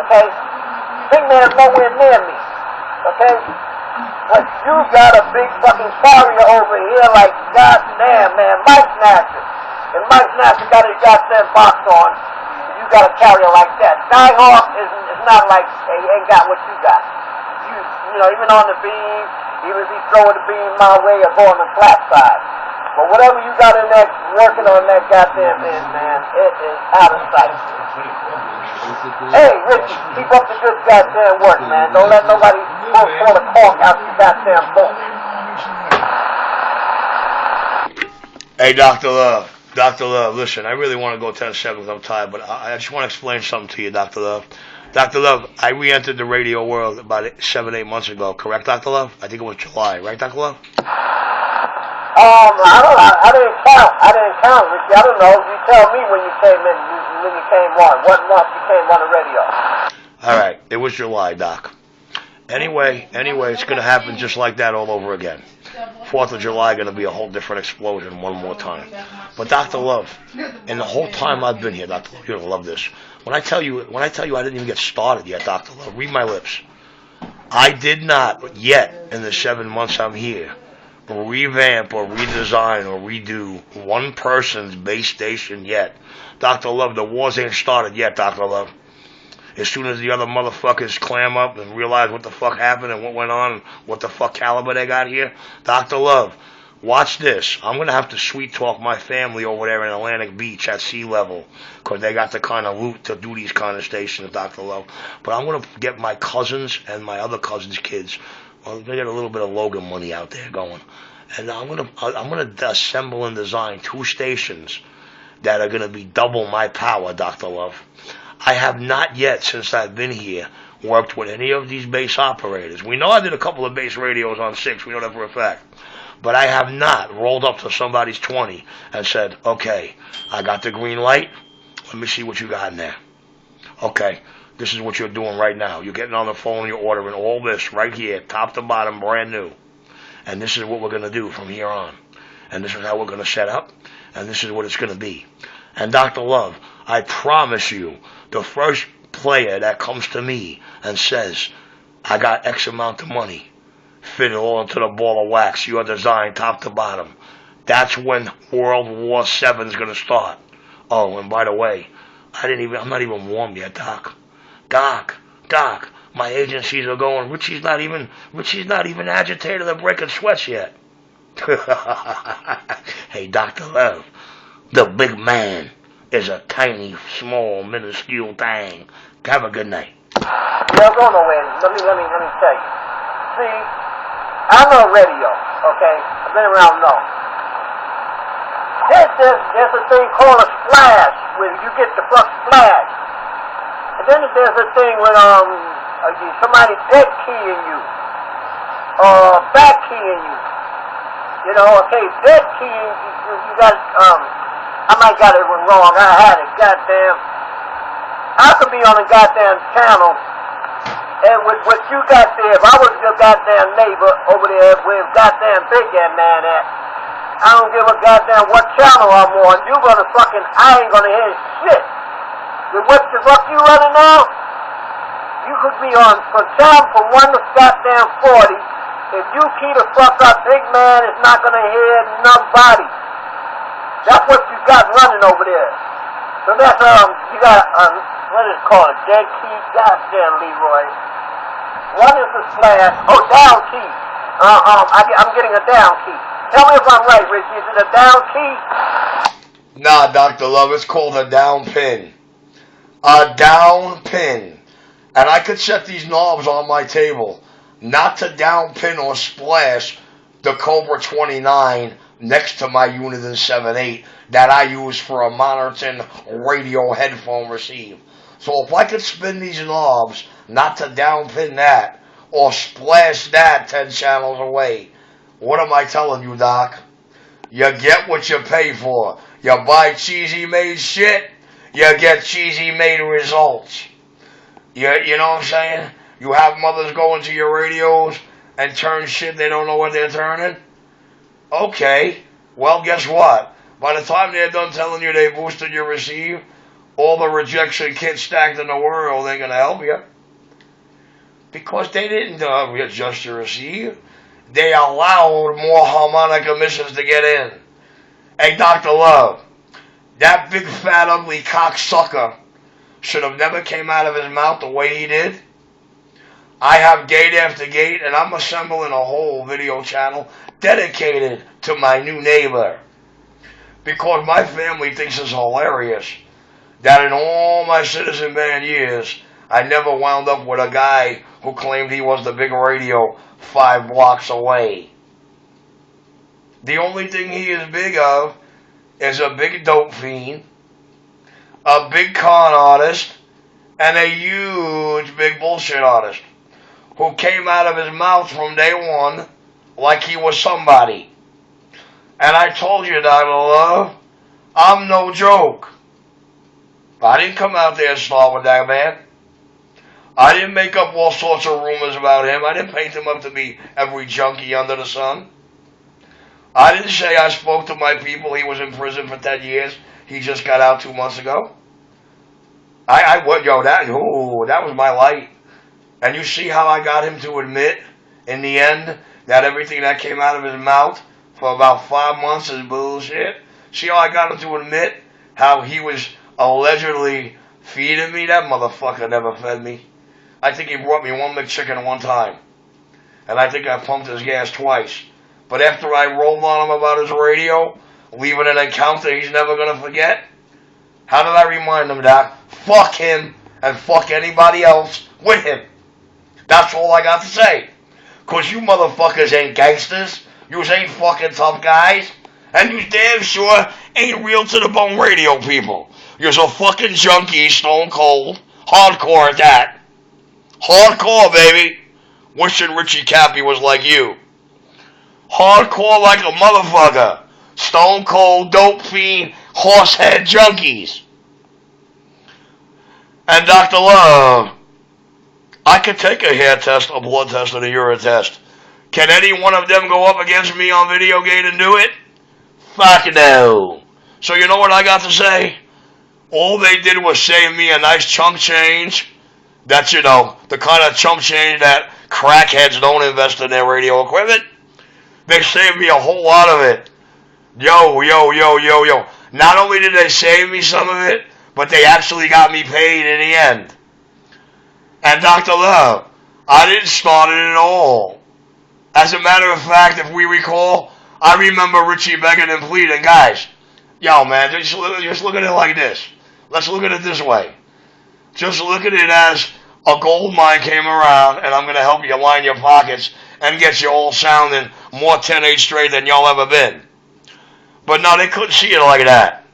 Okay? Big man's nowhere near me. Okay? But you got a big fucking carrier over here like goddamn, man, Mike Nasser. And Mike Nasser got his goddamn box on. You got a carrier like that. Nighthawk is not like, hey, he ain't got what you got. You know, even on the beam, even if he throw the beam my way or go on the flat side. But whatever you got in there working on that goddamn end, man, it is out of sight. Hey, Richie, keep up the good goddamn work, man. Don't let nobody pour the cork out your goddamn book. Hey, Dr. Love. Dr. Love, listen, I really want to go 10 seconds. I'm tired, but I just want to explain something to you, Dr. Love. Dr. Love, I re-entered the radio world about 7-8 months ago, correct, Dr. Love? I think it was July, right, Dr. Love? I didn't count, Ricky. I don't know. You tell me when you came in, when you came on. What month you came on the radio? All right, it was July, Doc. Anyway, it's going to happen just like that all over again. 4th of July going to be a whole different explosion one more time. But Dr. Love, and the whole time I've been here, Dr. Love, you're going to love this. When I tell you I didn't even get started yet, Dr. Love, read my lips. I did not yet, in the 7 months I'm here, revamp or redesign or redo one person's base station yet. Dr. Love, the wars ain't started yet, Dr. Love. As soon as the other motherfuckers clam up and realize what the fuck happened and what went on and what the fuck caliber they got here, Dr. Love, watch this. I'm going to have to sweet talk my family over there in Atlantic Beach at sea level because they got the kind of loot to do these kind of stations, Dr. Love. But I'm going to get my cousins and my other cousins' kids. Well, they got a little bit of Logan money out there going. And I'm going to assemble and design 2 stations that are going to be double my power, Dr. Love. I have not yet, since I've been here, worked with any of these base operators. We know I did a couple of base radios on 6. We know that for a fact. But I have not rolled up to somebody's 20 and said, okay, I got the green light. Let me see what you got in there. Okay, this is what you're doing right now. You're getting on the phone, you're ordering all this right here, top to bottom, brand new. And this is what we're going to do from here on. And this is how we're going to set up. And this is what it's going to be. And Dr. Love, I promise you, the first player that comes to me and says, I got X amount of money, fit it all into the ball of wax, your design top to bottom, that's when World War VII is going to start. Oh, and by the way, I'm not even warm yet, Doc. Doc, my agencies are going, Richie's not even agitated or breaking sweats yet. Hey, Dr. Love, the big man is a tiny, small, minuscule thing. Have a good night. Don't go nowhere. Let me tell you. See, I know radio, okay? I've been around long. There's a thing called a splash, where you get the fuck splash. And then there's a thing with somebody dead keying you, or back keying you. You know, okay, dead keying, you got, I might got it wrong, I had it, goddamn. I could be on a goddamn channel, and with what you got there, if I was your goddamn neighbor over there where goddamn big that man at, I don't give a goddamn what channel I'm on, I ain't gonna hear shit. With what the fuck you running now? You could be on from 1 to goddamn 40. If you key the fuck up, big man is not gonna hear nobody. That's what you got running over there. So that's, you got, what is it called, a dead key? Goddamn, Leroy. One is the slash, down key. I'm getting a down key. Tell me if I'm right, Richie, is it a down key? Nah, Dr. Love, it's called a down pin. A down pin. And I could set these knobs on my table, not to down pin or splash the Cobra 29 next to my Uniden 7.8 that I use for a Monterton radio headphone receive. So if I could spin these knobs not to down pin that or splash that 10 channels away, what am I telling you, Doc? You get what you pay for. You buy cheesy made shit, you get cheesy made results. You know what I'm saying? You have mothers go into your radios and turn shit they don't know what they're turning. Okay, well, guess what? By the time they're done telling you they boosted your receive, all the rejection kits stacked in the world ain't going to help you. Because they didn't adjust your receive. They allowed more harmonic emissions to get in. Hey, Dr. Love, that big fat ugly cocksucker should have never came out of his mouth the way he did. I have gate after gate, and I'm assembling a whole video channel dedicated to my new neighbor. Because my family thinks it's hilarious that in all my Citizen Band years, I never wound up with a guy who claimed he was the big radio 5 blocks away. The only thing he is big of is a big dope fiend, a big con artist, and a huge big bullshit artist who came out of his mouth from day one like he was somebody. And I told you, Dr. Love, I'm no joke. I didn't come out there and start with that man. I didn't make up all sorts of rumors about him. I didn't paint him up to be every junkie under the sun. I didn't say I spoke to my people. He was in prison for 10 years. He just got out 2 months ago. That was my light. And you see how I got him to admit, in the end, that everything that came out of his mouth for about 5 months is bullshit? See how I got him to admit how he was allegedly feeding me? That motherfucker never fed me. I think he brought me 1 McChicken one time. And I think I pumped his gas twice. But after I rolled on him about his radio, leaving an encounter he's never going to forget, how did I remind him, Doc? Fuck him and fuck anybody else with him. That's all I got to say. Because you motherfuckers ain't gangsters. You ain't fucking tough guys. And you damn sure ain't real to the bone radio people. You're so fucking junkie, stone cold. Hardcore at that. Hardcore, baby. Wishing Richie Cappy was like you. Hardcore like a motherfucker. Stone cold, dope fiend, horsehead junkies. And Dr. Love, I could take a hair test, a blood test, and a urine test. Can any one of them go up against me on Videogate and do it? Fuck no. So you know what I got to say? All they did was save me a nice chunk change. That's, the kind of chump change that crackheads don't invest in their radio equipment. They saved me a whole lot of it. Yo. Not only did they save me some of it, but they actually got me paid in the end. And Dr. Love, I didn't start it at all. As a matter of fact, if we recall, I remember Richie begging and pleading, guys, yo man, just look at it like this. Let's look at it this way. Just look at it as a gold mine came around, and I'm going to help you line your pockets and get you all sounding more 10-8 straight than y'all ever been. But no, they couldn't see it like that.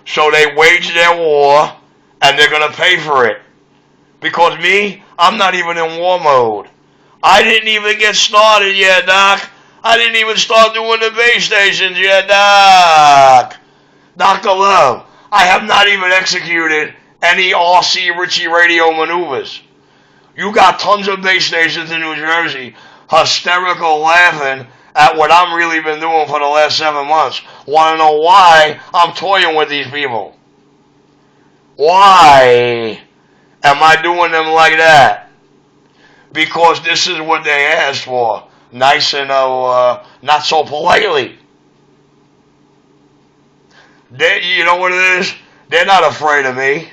So they waged their war, and they're going to pay for it. Because me, I'm not even in war mode. I didn't even get started yet, Doc. I didn't even start doing the base stations yet, Doc. Dr. Love, I have not even executed any RC Richie radio maneuvers. You got tons of base stations in New Jersey hysterical laughing at what I'm really been doing for the last 7 months. Want to know why I'm toying with these people? Why am I doing them like that? Because this is what they asked for. Nice and not so politely. You know what it is? They're not afraid of me.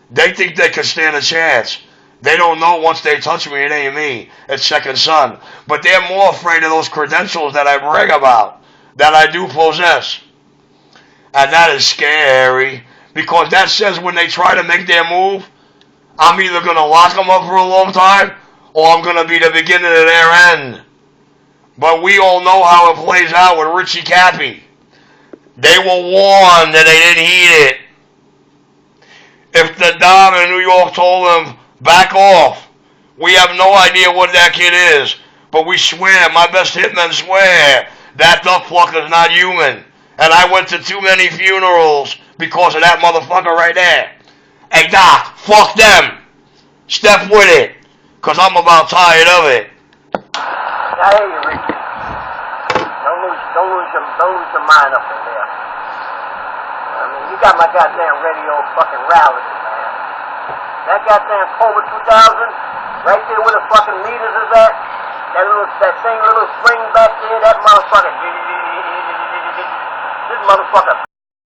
They think they can stand a chance. They don't know once they touch me, it ain't me. It's second son. But they're more afraid of those credentials that I brag about, that I do possess. And that is scary. Because that says when they try to make their move, I'm either going to lock them up for a long time, or I'm going to be the beginning of their end. But we all know how it plays out with Richie Cappy. They were warned and they didn't heed it. If the Don in New York told them, back off, we have no idea what that kid is. But we swear, my best hitmen swear, that duck plucker's not human. And I went to too many funerals because of that motherfucker right there. Hey, Doc, fuck them. Step with it, because I'm about tired of it. I hear you, Ricky. Don't lose your mind up in there. I mean, You got my goddamn radio fucking rallying, man. That goddamn Cobra 2000, right there where the fucking meters is at, that thing, little spring back there, that motherfucker, this motherfucker